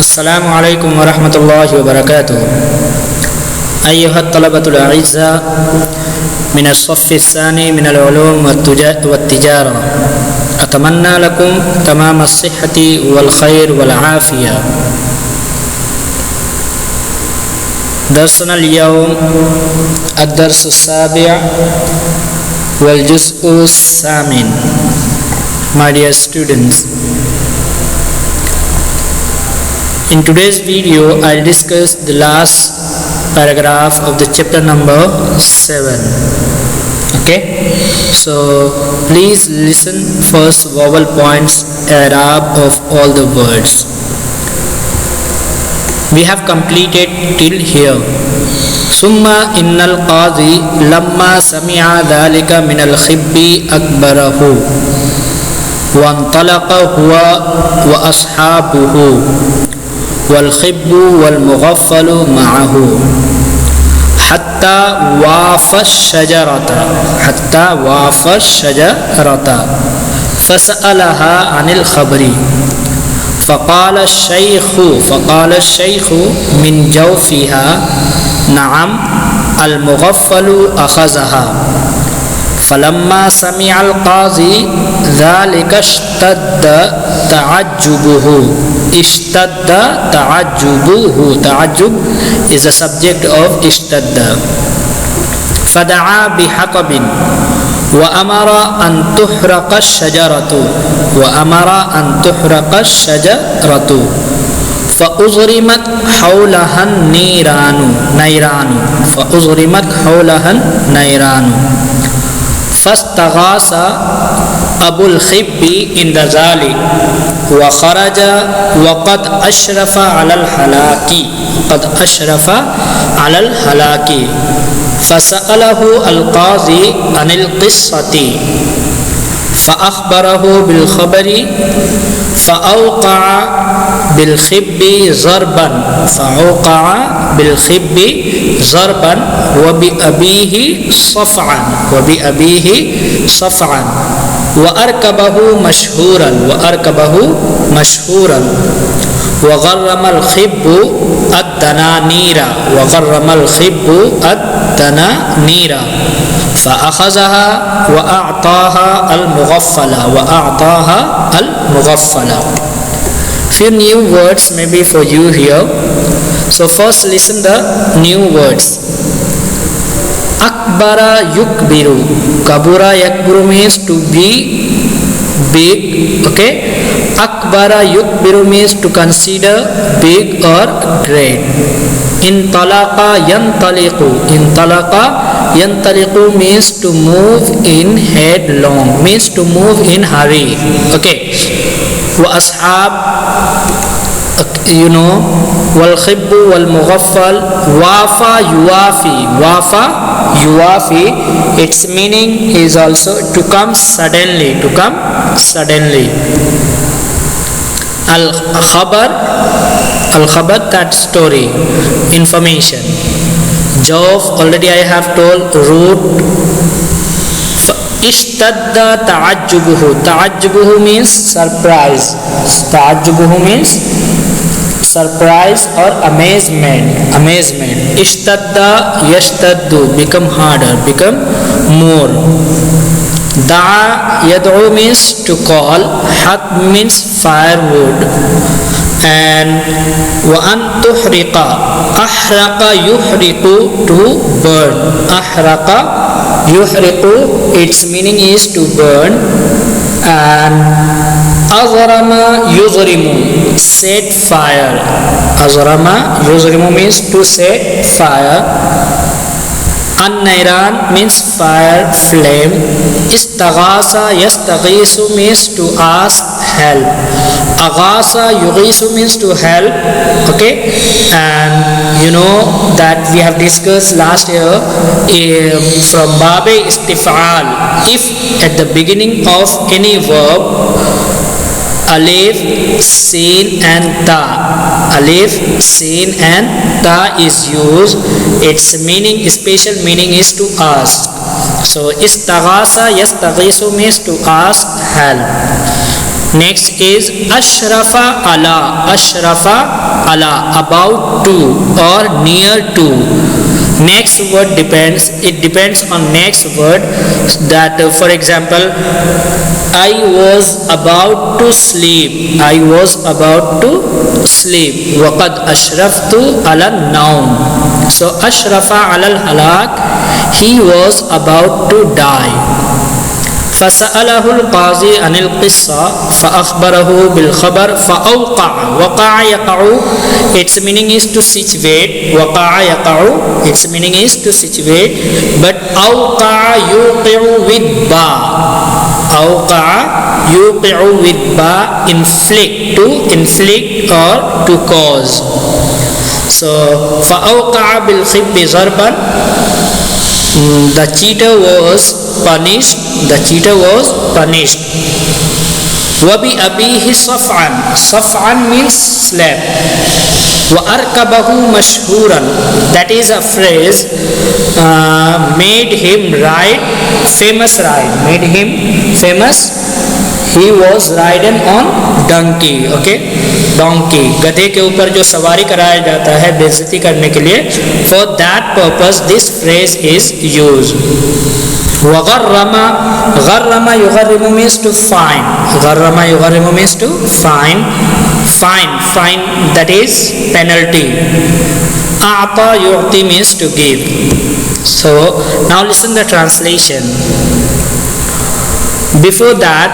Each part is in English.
अस्सलामु अलैकुम वरहमतुल्लाहि वबरकातुहू। अय्युहत तलबतुल अज़्ज़ा मिनस सफ़्फ़ि स्सानी मिनल उलूम वत्तिजारा अतमन्ना लकुम तमाम अस्सिह्हति वल खैर वल आफ़िया। दर्सना अल-यौम अद-दर्स अस्साबि' वल जुज़्उ अस्सामिन। My dear students, in today's video I'll discuss the last paragraph of the chapter number 7. Okay, so please listen first vowel points i'rab of all the words. We have completed till here. Summa innal qadi lamma sami'a dhalika min al-khibbi akbarahu وانطلق هو وأصحابه والخب والمغفل معه حتى وافى الشجرة فسألها عن الخبر فقال الشيخ من جوفها نعم المغفل أخذها. فلما سمع القاضي ذلك اشتد تعجبه. تعجب is the subject of اشتد. فدعا بحطب وأمر أن تحرق الشجرة فأضرمت حولها النيران فاستغاث أبو الخب عند ذلك وخرج وقد أشرف على الهلاك فسأله القاضي عن القصة فأخبره بالخبر فأوقع بالخب ضربا وبأبيه صفعا وأركبه مشهورا وغرم الخب الدنانير فأخذها وأعطاها المغفلة. Few new words maybe for you here. So first listen the new words. Akbara yukbiru. Kabura yakbiru means to be big. Okay. Akbara yukbiru means to consider big or great. Intalaqa yantaliqu means to move in headlong, means to move in hurry. Okay. Wa ashab, you know, wal khibbu wal mughaffal, wafa yuwafi, its meaning is also to come suddenly. Al khabar, that story, information. Jawf, already I have told, root. Ishtadda ta'ajjubuhu means surprise. Surprise or amazement. Ishtadda yashtaddu, become harder, become more. Da'a yad'u means to call. Hat means firewood. And wa an tuhriqa, ahraqa yuhriqu, to burn. Ahraqa yuhriqu, its meaning is to burn. And azrama yuzrimu, set fire. Azrama yuzrimu means to set fire. An-nairan means fire, flame. Istaghasa yastaghisu means to ask help. Aghasa yughisu means to help. Okay, and you know that we have discussed last year from Babe Istif'al. If at the beginning of any verb alif, sin and ta is used, its meaning, special meaning is to ask. So istaghasa yastaghisu means to ask help. Next is ashrafa ala. Ashrafa ala, about to or near to. Next word depends, it depends on next word. That for example, I was about to sleep. I was about to sleep. Waqad ashraftu ala naum. So ashrafa ala al-halak, he was about to die. فسأله القاضي عن القصة فأخبره بالخبر فأوقع. وقع يقع, its meaning is to situate. وقع يقع, its meaning is to situate. But أوقع يوقع with ba. أوقع يوقع with ba, inflict, to inflict or to cause. So فأوقع بالخب ضربا, the cheater was punished. The cheater was punished. Wabi abihi saf'an. Saf'an means slap. Wa arkabahu mashhuran. That is a phrase, made him ride, famous ride. Made him famous. He was ridden on donkey. Okay, donkey, गधे के ऊपर जो सवारी कराया जाता है बेइज्जती करने के लिए, for that purpose this phrase is used. وغرما. غرما يغرم means to fine. غرما يغرم means to fine. Fine, fine, that is penalty. أعطى يعطي means to give. So now listen the translation. Before that,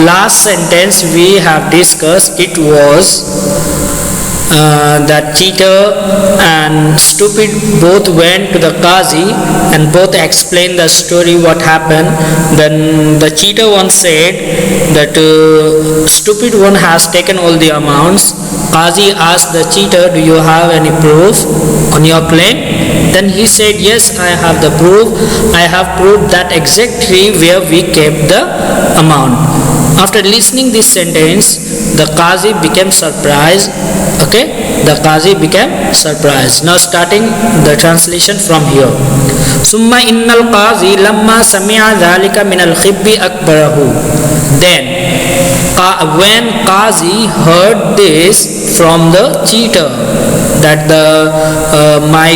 last sentence we have discussed, it was that cheater and stupid both went to the Qazi and both explained the story what happened. Then the cheater one said that stupid one has taken all the amounts. Qazi asked the cheater, do you have any proof on your claim? Then he said, yes, I have the proof. I have proved that exact tree where we kept the amount. After listening this sentence, the Qazi became surprised. Okay, the Qazi became surprised. Now starting the translation from here. Summa innal Qazi lamma sami'a dhalika min al-khibbi akbarahu. Then when Qazi heard this from the cheater, that my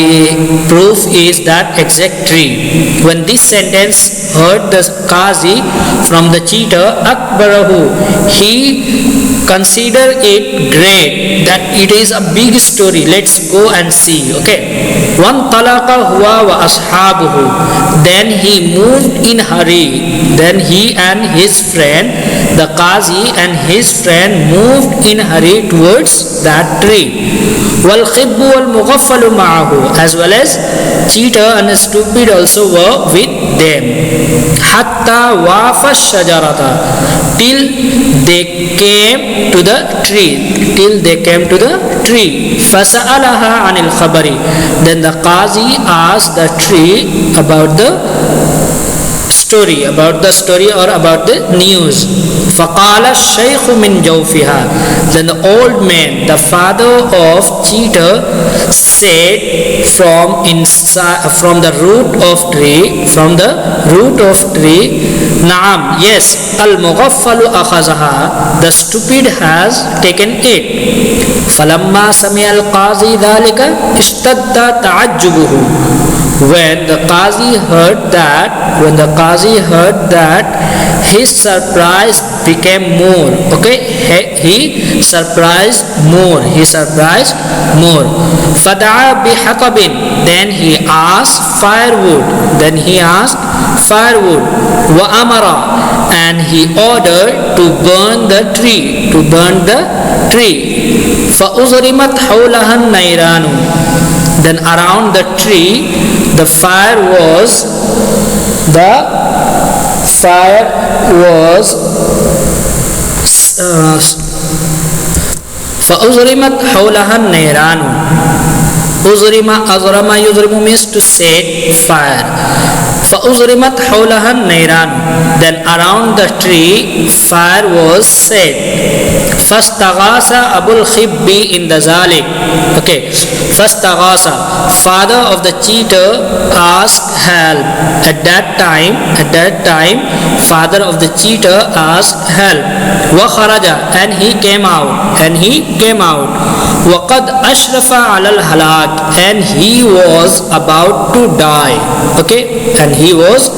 proof is that exact tree. When this sentence heard the Qazi from the cheater, akbarahu, he considered it great, that it is a big story, let's go and see. Okay, one talaqa huwa wa ashabuhu, then he moved in hurry. Then he and his friend, the Qazi and his friend, moved in hurry towards that tree. Wal khibbu wal mughaffalu ma'ahu, as well as cheater and stupid also were with them. Hatta wafa shajarata, till they came to the tree. Till they came to the tree. Fasa'alaha anil khabari, then the Qazi asked the tree about the story, or about the news. Faqala shaykhu min jawfiha, then the old man, the father of cheater, said from the root of tree, Naam, yes, al-mughaffalu akhazaha, the stupid has taken it. Falamma sami'a al-Qazi dhalika ishtadda ta'ajjubuhu, when the Qazi heard that, his surprise became more. Okay, he surprised more. Fada'a bihatabin, then he asked firewood. Wa amara, and he ordered to burn the tree. Fa uzrimat hawlahan nairanu, then around the tree the fire was فأزرمت حولها النيران. Azrama yuzrimu means to set fire. فأزرمت حولها النيران, then around the tree fire was set. Fastaghasa Abul Khibbi in the zalik. Okay, Fastaghasa, father of the cheater, asked help. At that time, father of the cheater asked help. Wa kharaja, and he came out. Wa qad ashrafa ala al-halak, and he was about to die. Okay, and he was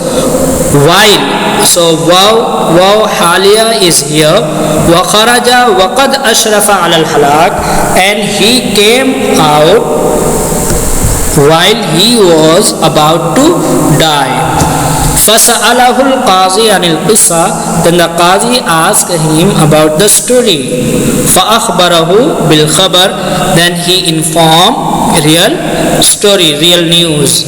while. So wow halia is here. Wa kharaja wa qad ashrafa ala al-halak, and he came out while he was about to die. فَسَأَلَهُ الْقَاضِي عَنِ الْقِصَّةِ, then the Qazi asked him about the story. فَأَخْبَرَهُ بِالْخَبَرِ, then he informed real story, real news.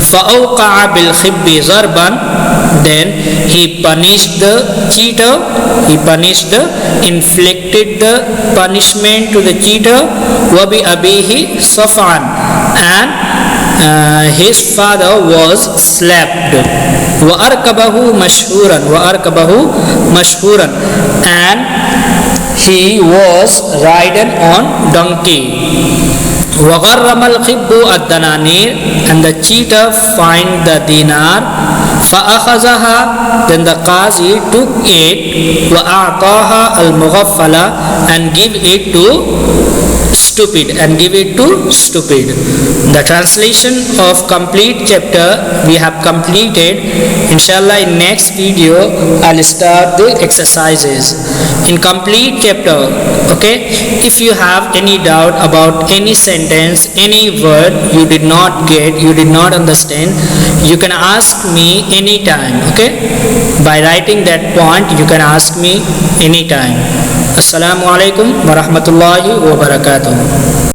فَأَوْقَعَ بِالْخِبِّ ضَرْبًا, then he punished the cheater, inflicted the punishment to the cheater. وَبِأَبِيهِ صَفْعًا, and his father was slapped. وَأَرْكَبَهُ مَشْهُورًا, and he was ridden on donkey. وَغَرَّمَ الْخِبُّ الدَّنَانِيرَ, and the cheater fined the dinar. فَأَخَذَهَا, then the Qazi took it. وَأَعْطَاهَا الْمُغَفَّلَ, and give it to stupid. The translation of complete chapter we have completed. Inshallah, in next video I'll start the exercises in complete chapter. Okay, if you have any doubt about any sentence, any word you did not get, you did not understand, you can ask me anytime. Okay, by writing that point you can ask me anytime. Assalamu alaikum wa rahmatullahi wa barakatuh.